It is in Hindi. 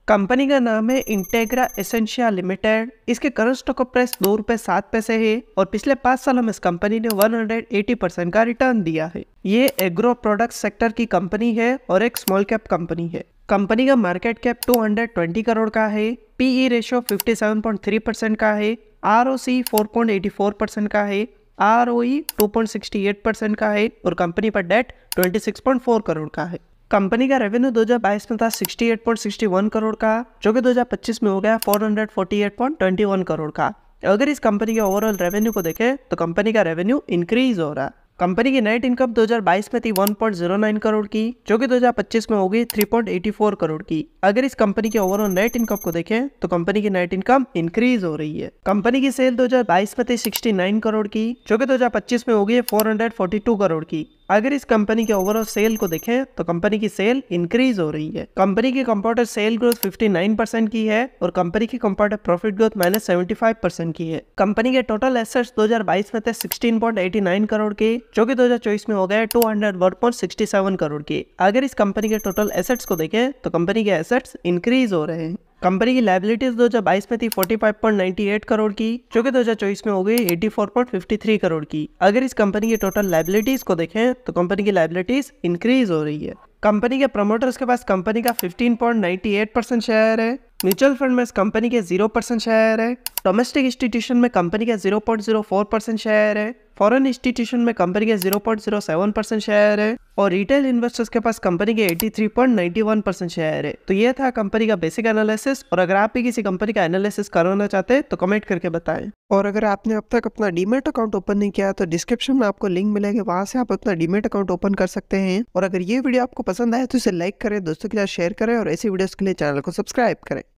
कंपनी का नाम है इंटेग्रा एसेंशिया लिमिटेड। इसके करंट स्टॉक प्राइस ₹2.07 है और पिछले 5 सालों में इस कंपनी ने 180% का रिटर्न दिया है। ये एग्रो प्रोडक्ट सेक्टर की कंपनी है और एक स्मॉल कैप कंपनी है। कंपनी का मार्केट कैप 220 करोड़ का है, पीई रेशियो 57.3% का है, आरओसी 4.84% का है, आरओई 2.68% का है और कंपनी पर डेट 26.4 करोड़ का है। कंपनी का रेवेन्यू 2022 में था 68.61 करोड़ का, जो कि 2025 में हो गया 448.21 करोड़ का। अगर इस कंपनी के ओवरऑल रेवेन्यू को देखें तो कंपनी का रेवेन्यू इंक्रीज हो रहा है। कंपनी की नेट इनकम 2022 में थी 1.09 करोड़ की, जो कि 2025 में हो गई 3.84 करोड़ की। अगर इस कंपनी के ओवरऑल नेट इनकम को देखें तो कंपनी की नेट इनकम इंक्रीज हो रही है। कंपनी की सेल 2022 में थी 69 करोड़ की, जो कि 2025 में हो गई 442 करोड़ की। अगर इस कंपनी के ओवरऑल सेल को देखें तो कंपनी की सेल इंक्रीज हो रही है। कंपनी की कंपाउंडेड सेल ग्रोथ 59% की है और कंपनी की कंपाउंडेड प्रॉफिट ग्रोथ -75% की है। कंपनी के टोटल एसेट्स 2022 में थे 16.89 करोड़ के, जो कि 2024 में हो गए 201.67 करोड़ के। अगर इस कंपनी के टोटल एसेट्स को देखें तो कंपनी के एसेट्स इंक्रीज हो रहे हैं। कंपनी की लायबिलिटीज 2022 में थी 45.98 करोड़ की, जो कि 2024 में हो गई 84.53 करोड़ की। अगर इस कंपनी की टोटल लायबिलिटीज को देखें तो कंपनी की लायबिलिटीज इंक्रीज हो रही है। कंपनी के प्रमोटर्स के पास कंपनी का 15.98% शेयर है। म्यूचुअल फंड में इस कंपनी के 0% शेयर है। डोमेस्टिक इंस्टीट्यूशन में कंपनी का 0.04% शेयर है। फॉरेन इंस्टीट्यूशन में कंपनी के 0.07% शेयर है और रिटेल इन्वेस्टर्स के पास कंपनी के 83.91% शेयर है। तो ये था कंपनी का बेसिक एनालिसिस, और अगर आप भी किसी कंपनी का एनालिसिस करवाना चाहते हैं तो कमेंट करके बताएं। और अगर आपने अब तक अपना डीमैट अकाउंट ओपन नहीं किया तो डिस्क्रिप्शन में आपको लिंक मिलेगा, वहां से आप अपना डीमैट अकाउंट ओपन कर सकते हैं। और अगर ये वीडियो आपको पसंद आए तो इसे लाइक करें, दोस्तों के साथ शेयर करें और ऐसी वीडियोस के लिए चैनल को सब्सक्राइब करें।